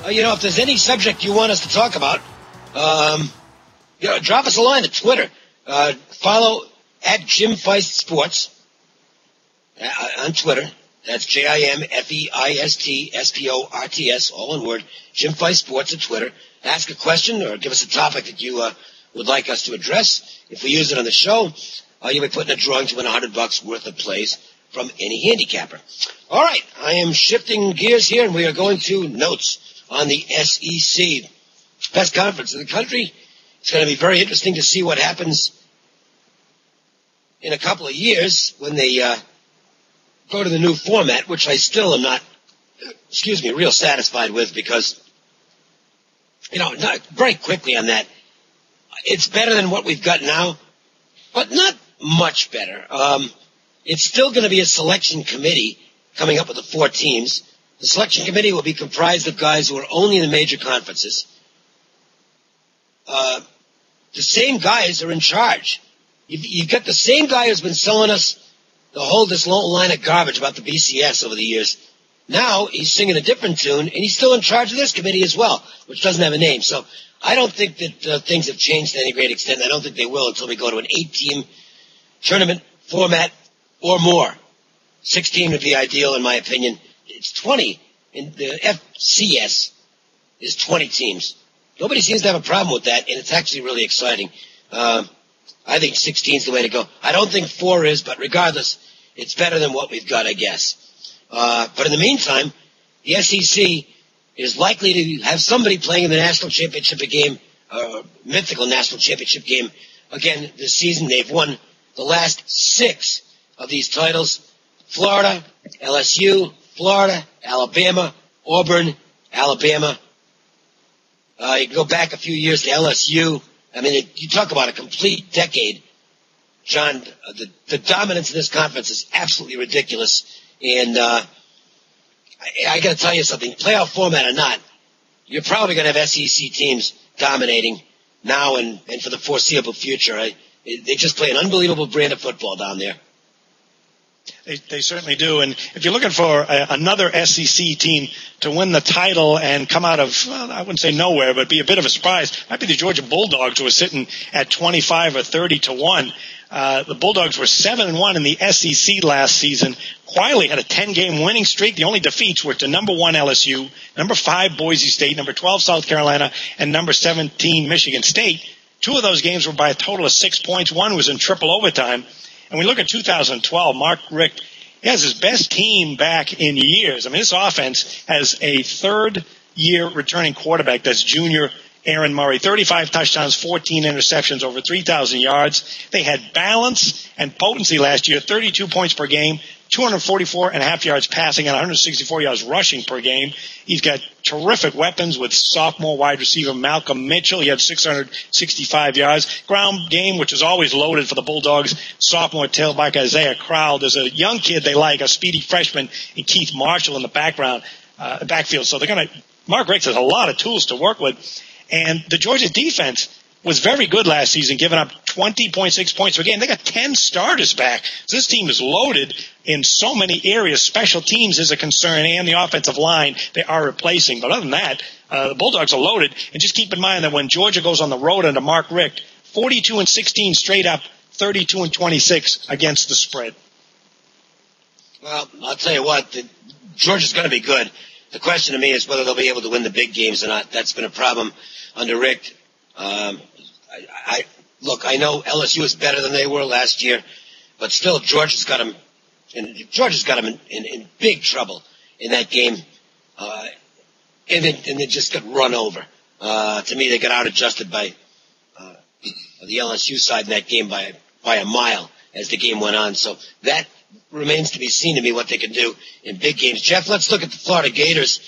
If there's any subject you want us to talk about, drop us a line at Twitter. Follow at Jim Feist Sports on Twitter. That's JimFeistSports, all one word. Jim Feist Sports at Twitter. Ask a question or give us a topic that you would like us to address. If we use it on the show, you'll be put in a drawing to win $100 worth of plays from any handicapper. All right, I am shifting gears here, and we are going to notes on the SEC. Best conference in the country. It's going to be very interesting to see what happens in a couple of years when they go to the new format, which I still am not, real satisfied with because, very quickly on that, it's better than what we've got now, but not much better. It's still going to be a selection committee coming up with the 4 teams. The selection committee will be comprised of guys who are only in the major conferences. The same guys are in charge. You've got the same guy who's been selling us this long line of garbage about the BCS over the years. Now he's singing a different tune, and he's still in charge of this committee as well, which doesn't have a name. So I don't think that things have changed to any great extent. I don't think they will until we go to an 8-team tournament format or more. 16 would be ideal, in my opinion. It's 20. And the FCS is 20 teams. Nobody seems to have a problem with that, and it's actually really exciting. I think 16 is the way to go. I don't think 4 is, but regardless, it's better than what we've got, I guess. But in the meantime, the SEC is likely to have somebody playing in the national championship game, mythical national championship game again this season. They've won the last 6 of these titles. Florida, LSU, Florida, Alabama, Auburn, Alabama. You can go back a few years to LSU. I mean, you talk about a complete decade, John. The dominance in this conference is absolutely ridiculous. And I got to tell you something, playoff format or not, you're probably going to have SEC teams dominating now and for the foreseeable future. They just play an unbelievable brand of football down there. They certainly do. And if you're looking for another SEC team to win the title and come out of, I wouldn't say nowhere, but be a bit of a surprise, might be the Georgia Bulldogs, who are sitting at 25 or 30 to 1. The Bulldogs were 7-1 in the SEC last season. Quietly had a 10-game winning streak. The only defeats were to number 1 LSU, number 5 Boise State, number 12 South Carolina, and number 17 Michigan State. 2 of those games were by a total of 6 points. 1 was in triple overtime. And we look at 2012, Mark Richt, he has his best team back in years. I mean, this offense has a third-year returning quarterback. That's junior Aaron Murray. 35 touchdowns, 14 interceptions, over 3,000 yards. They had balance and potency last year, 32 points per game, 244.5 yards passing and 164 yards rushing per game. He's got terrific weapons with sophomore wide receiver Malcolm Mitchell. He had 665 yards. Ground game, which is always loaded for the Bulldogs. Sophomore tailback Isaiah Crowell. There's a young kid they like, a speedy freshman, in Keith Marshall in the backfield. So Mark Richt has a lot of tools to work with. And the Georgia defense was very good last season, giving up 20.6 points per game. They got 10 starters back. So this team is loaded in so many areas. Special teams is a concern, and the offensive line they are replacing. But other than that, the Bulldogs are loaded. And just keep in mind that when Georgia goes on the road under Mark Richt, 42-16 straight up, 32-26 against the spread. Well, I'll tell you what, Georgia's going to be good. The question to me is whether they'll be able to win the big games or not. That's been a problem under Richt. I know LSU is better than they were last year, but still Georgia's got them in big trouble in that game, and they just got run over. To me, they got out adjusted by the LSU side in that game by a mile as the game went on. So that remains to be seen to me what they can do in big games. Jeff, let's look at the Florida Gators.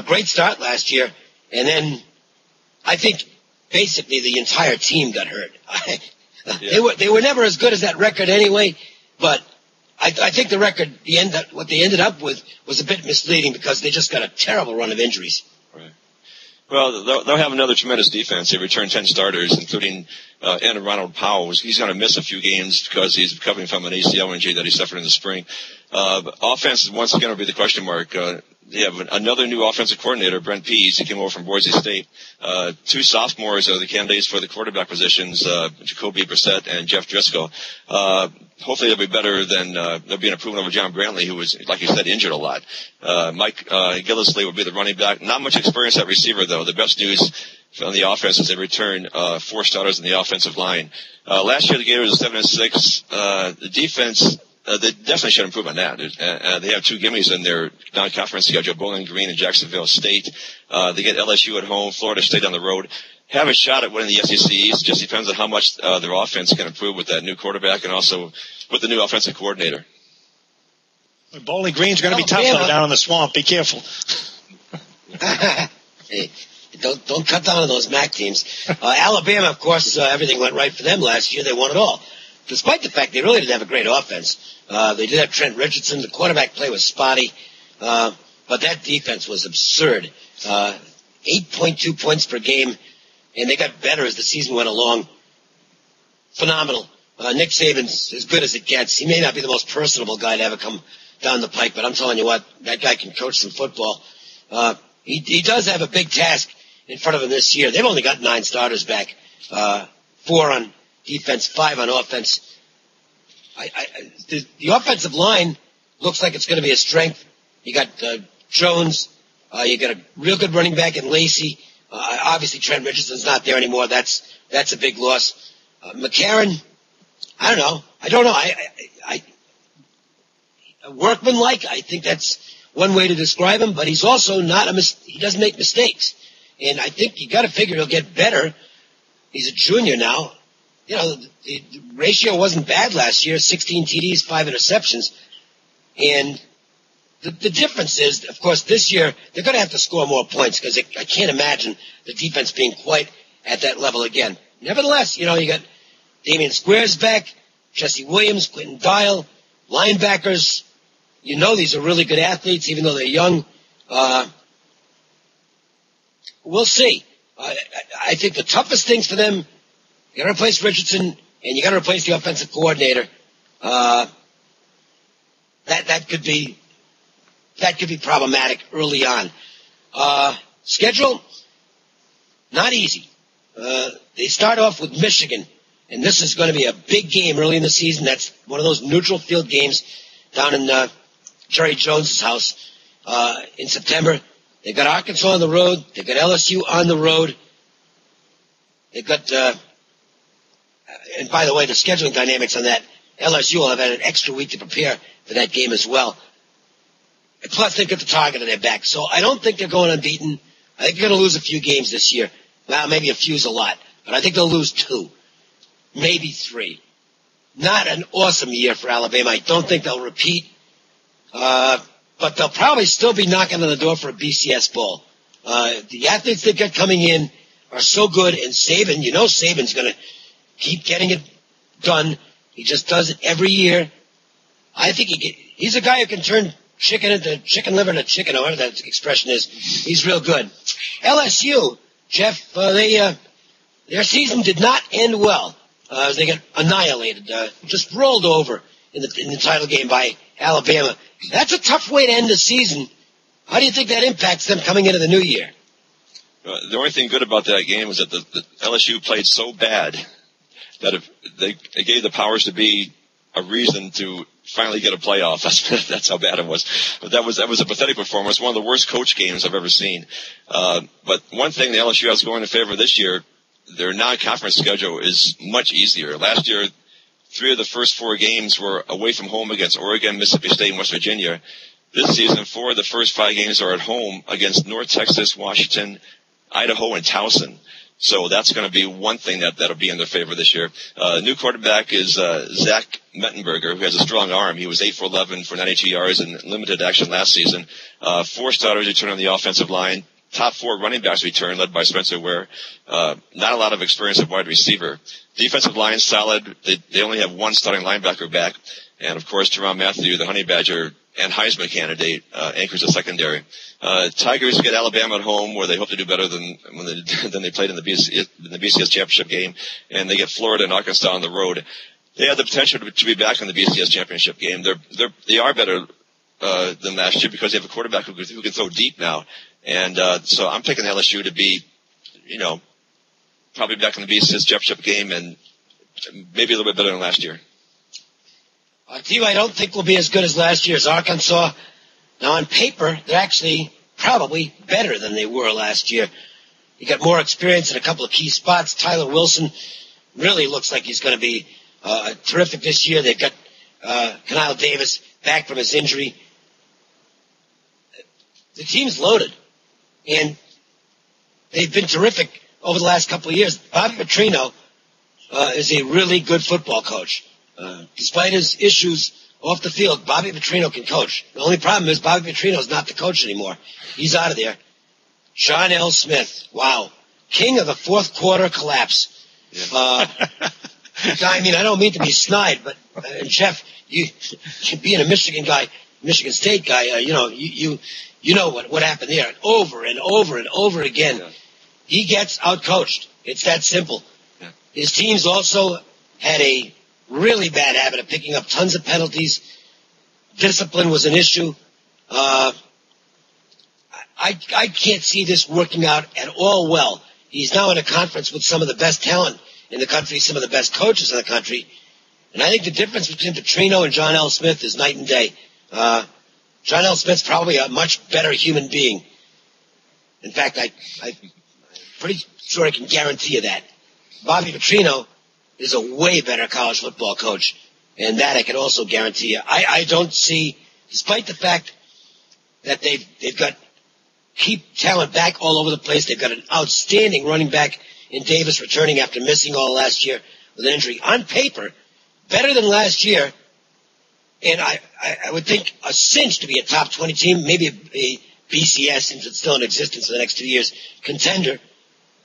Great start last year, and then I think basically the entire team got hurt. They were never as good as that record anyway, but I think the record, what they ended up with was a bit misleading because they just got a terrible run of injuries. Right. Well, they'll have another tremendous defense. They returned 10 starters, including Ronald Powell. He's going to miss a few games because he's recovering from an ACL injury that he suffered in the spring. But offense, once again, will be the question mark. They have another new offensive coordinator, Brent Pease. He came over from Boise State. Two sophomores are the candidates for the quarterback positions, Jacoby Brissett and Jeff Driscoll. Hopefully they'll be better than they'll be an improvement over John Brantley, who was, like you said, injured a lot. Mike Gillisley will be the running back. Not much experience at receiver, though. The best news on the offense is they return 4 starters in the offensive line. Last year the Gators was 7-6. The defense, they definitely should improve on that. They have 2 gimmies in their non-conference schedule, Bowling Green and Jacksonville State. They get LSU at home, Florida State on the road. Have a shot at winning the SEC East. Just depends on how much their offense can improve with that new quarterback and also with the new offensive coordinator. Bowling Green's going to be tough though, down in the swamp. Be careful. Hey, don't cut down on those MAC teams. Alabama, of course, everything went right for them last year. They won it all, despite the fact they really didn't have a great offense. They did have Trent Richardson. The quarterback play was spotty, but that defense was absurd. 8.2 points per game, and they got better as the season went along. Phenomenal. Nick Saban's as good as it gets. He may not be the most personable guy to ever come down the pike, but I'm telling you what, that guy can coach some football. He does have a big task in front of him this year. They've only got 9 starters back, 4 on defense, 5 on offense. The offensive line looks like it's going to be a strength. You got Jones. You got a real good running back in Lacey. Obviously, Trent Richardson's not there anymore. That's a big loss. McCarron, I don't know. Workmanlike, I think that's one way to describe him, but he's also he doesn't make mistakes. And I think you got to figure he'll get better. He's a junior now. You know, the ratio wasn't bad last year, 16 TDs, 5 interceptions. And the difference is, of course, this year they're going to have to score more points because I can't imagine the defense being quite at that level again. Nevertheless, you got Damian Squares back, Jesse Williams, Quentin Dial, linebackers. These are really good athletes, even though they're young. We'll see. I think the toughest things for them, you got to replace Richardson, and you got to replace the offensive coordinator. That could be problematic early on. Schedule, not easy. They start off with Michigan, and this is going to be a big game early in the season. That's one of those neutral field games down in Jerry Jones's house in September. They've got Arkansas on the road. They've got LSU on the road. They've got, and by the way, the scheduling dynamics on that, LSU will have had an extra week to prepare for that game as well. And plus, they've got the target on their back. So I don't think they're going unbeaten. I think they're going to lose a few games this year. Well, maybe a few's a lot, but I think they'll lose 2, maybe 3. Not an awesome year for Alabama. I don't think they'll repeat. But they'll probably still be knocking on the door for a BCS bowl. The athletes they've got coming in are so good, and Saban, Saban's going to keep getting it done. He just does it every year. I think he's a guy who can turn chicken liver into chicken, or whatever that expression is. He's real good. LSU, Jeff, their season did not end well. They got annihilated, just rolled over in the title game by Alabama. That's a tough way to end the season. How do you think that impacts them coming into the new year? The only thing good about that game was that the LSU played so bad that if they gave the powers to be a reason to finally get a playoff. That's how bad it was. But that was a pathetic performance. One of the worst coach games I've ever seen. But one thing the LSU has going in favor this year, their non-conference schedule is much easier. Last year, 3 of the first 4 games were away from home against Oregon, Mississippi State, and West Virginia. This season, 4 of the first 5 games are at home against North Texas, Washington, Idaho, and Towson. So that's going to be one thing that'll be in their favor this year. New quarterback is Zach Mettenberger, who has a strong arm. He was 8 for 11 for 92 yards in limited action last season. 4 starters return on the offensive line. Top 4 running backs return, led by Spencer Ware. Not a lot of experience at wide receiver. Defensive line solid. They only have 1 starting linebacker back. And, of course, Teron Matthew, the Honey Badger and Heisman candidate, anchors the secondary. Tigers get Alabama at home, where they hope to do better than they played in the BCS championship game. And they get Florida and Arkansas on the road. They have the potential to be back in the BCS championship game. They are better than last year because they have a quarterback who can throw deep now. And so I'm picking LSU to be, probably back in the BCS championship game and maybe a little bit better than last year. T.Y., I don't think will be as good as last year's Arkansas. Now, on paper, they're actually probably better than they were last year. You got more experience in a couple of key spots. Tyler Wilson really looks like he's going to be terrific this year. They've got Kyle Davis back from his injury. The team's loaded, and they've been terrific over the last couple of years. Bobby Petrino is a really good football coach. Despite his issues off the field, Bobby Petrino can coach. The only problem is Bobby Petrino's not the coach anymore. He's out of there. John L. Smith, wow. King of the fourth quarter collapse. Yeah. I don't mean to be snide, but Jeff, you being a Michigan State guy, you know what happened there. Over and over and over again. Yeah. He gets outcoached. It's that simple. Yeah. His teams also had a really bad habit of picking up tons of penalties. Discipline was an issue. I can't see this working out at all well. He's now in a conference with some of the best talent in the country, some of the best coaches in the country. And I think the difference between Petrino and John L. Smith is night and day. John L. Smith's probably a much better human being. In fact, I'm pretty sure I can guarantee you that. Bobby Petrino is a way better college football coach, and that I can also guarantee you. I don't see, despite the fact that they've got keep talent back all over the place, they've got an outstanding running back in Davis returning after missing all last year with an injury. On paper, better than last year, and I would think a cinch to be a top 20 team, maybe a BCS, since it's still in existence for the next 2 years, contender,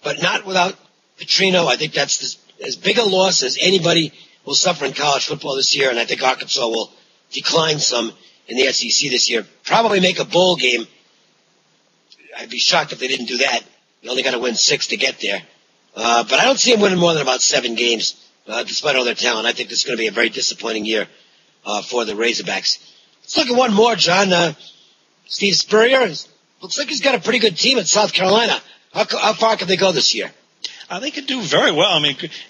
but not without Petrino. I think that's as big a loss as anybody will suffer in college football this year, and I think Arkansas will decline some in the SEC this year. Probably make a bowl game. I'd be shocked if they didn't do that. You only got to win 6 to get there. But I don't see them winning more than about 7 games, despite all their talent. I think this is going to be a very disappointing year for the Razorbacks. Let's look at one more, John. Steve Spurrier looks like he's got a pretty good team at South Carolina. How far can they go this year? They could do very well.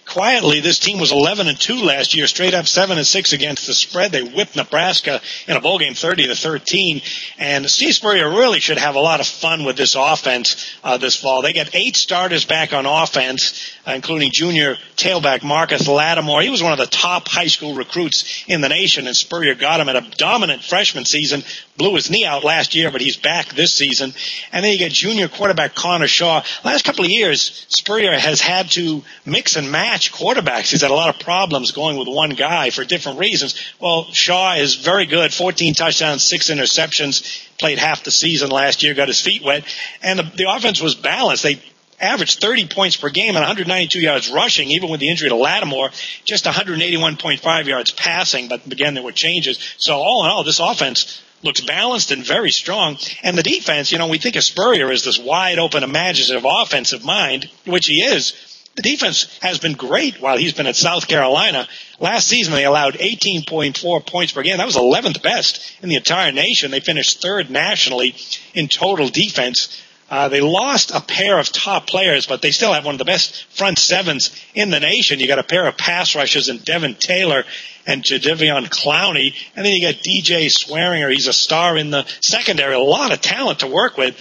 Quietly, this team was 11-2 last year, straight up 7-6 against the spread. They whipped Nebraska in a bowl game 30-13. And Steve Spurrier really should have a lot of fun with this offense this fall. They got 8 starters back on offense, including junior tailback Marcus Lattimore. He was one of the top high school recruits in the nation, and Spurrier got him at a dominant freshman season. Blew his knee out last year, but he's back this season. And then you get junior quarterback Connor Shaw. Last couple of years, Spurrier has had to mix and match quarterbacks. He's had a lot of problems going with one guy for different reasons. Well, Shaw is very good. 14 touchdowns, 6 interceptions. Played half the season last year, got his feet wet. And the offense was balanced. They averaged 30 points per game and 192 yards rushing, even with the injury to Lattimore, just 181.5 yards passing. But again, there were changes. So all in all, this offense looks balanced and very strong. And the defense, we think of Spurrier as this wide-open, imaginative offensive mind, which he is. The defense has been great while he's been at South Carolina. Last season, they allowed 18.4 points per game. That was 11th best in the entire nation. They finished 3rd nationally in total defense. They lost a pair of top players, but they still have one of the best front sevens in the nation. You got a pair of pass rushers in Devin Taylor and Jadeveon Clowney. And then you got DJ Swearinger. He's a star in the secondary. A lot of talent to work with.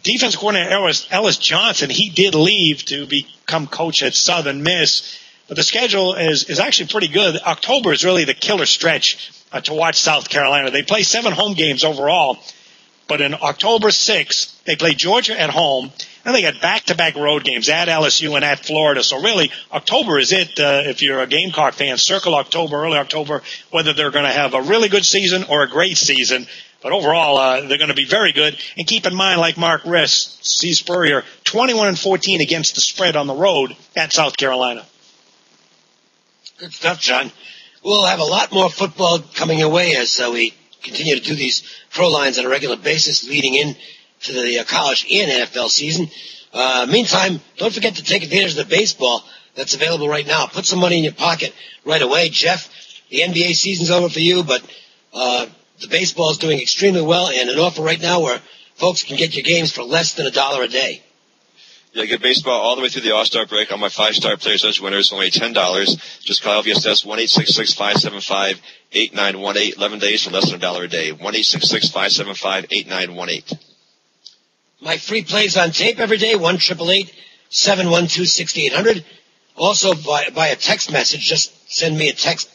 Defense coordinator Ellis Johnson, he did leave to become coach at Southern Miss. But the schedule is actually pretty good. October is really the killer stretch to watch South Carolina. They play 7 home games overall. But in October 6th, they play Georgia at home, and they got back-to-back road games at LSU and at Florida. So really, October is it. If you're a Gamecock fan, circle October, early October, whether they're going to have a really good season or a great season. But overall, they're going to be very good. And keep in mind, like Mark Riss, Steve Spurrier, 21-14 against the spread on the road at South Carolina. Good stuff, John. We'll have a lot more football coming your way as we continue to do these Prolines on a regular basis leading in to the college and NFL season. Meantime, don't forget to take advantage of the baseball. that's available right now. Put some money in your pocket right away. Jeff, the NBA season's over for you, but the baseball is doing extremely well, and an offer right now where folks can get your games for less than $1 a day. Yeah, get baseball all the way through the All-Star break on my 5-star players as winners, only $10. Just call VSS 1-866-575-8918. 11 days for less than $1 a day. 1-866-575-8918. My free plays on tape every day, 1-888-712-6800. Also, by a text message, just send a text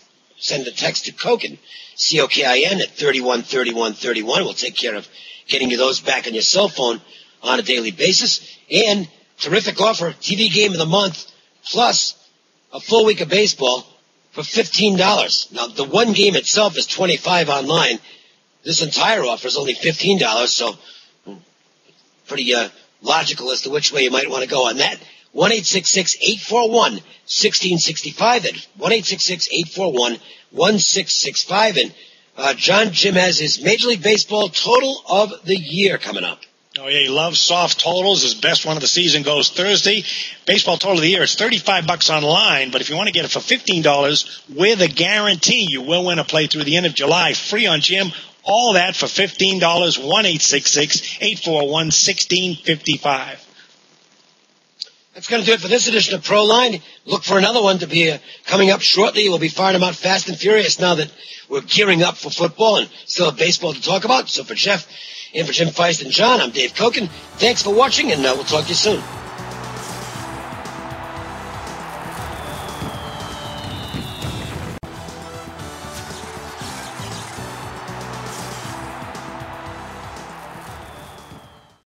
to Cokin, C-O-K-I-N, at 313131. We'll take care of getting you those back on your cell phone on a daily basis. And terrific offer, TV game of the month, plus a full week of baseball for $15. Now, the one game itself is $25 online. This entire offer is only $15, so pretty logical as to which way you might want to go on that. 1-866-841-1665 and 1-866-841-1665. And John Jim has his Major League Baseball total of the year coming up. Oh, yeah, he loves soft totals. His best one of the season goes Thursday. Baseball total of the year is $35 online, but if you want to get it for $15 with a guarantee, you will win a play through the end of July, free on Jim. All that for $15, 1-866-841-1655. That's going to do it for this edition of Proline. Look for another one to be coming up shortly. We'll be firing them out fast and furious now that we're gearing up for football and still have baseball to talk about. So for Jeff and for Jim Feist and John, I'm Dave Cokin. Thanks for watching, and we'll talk to you soon.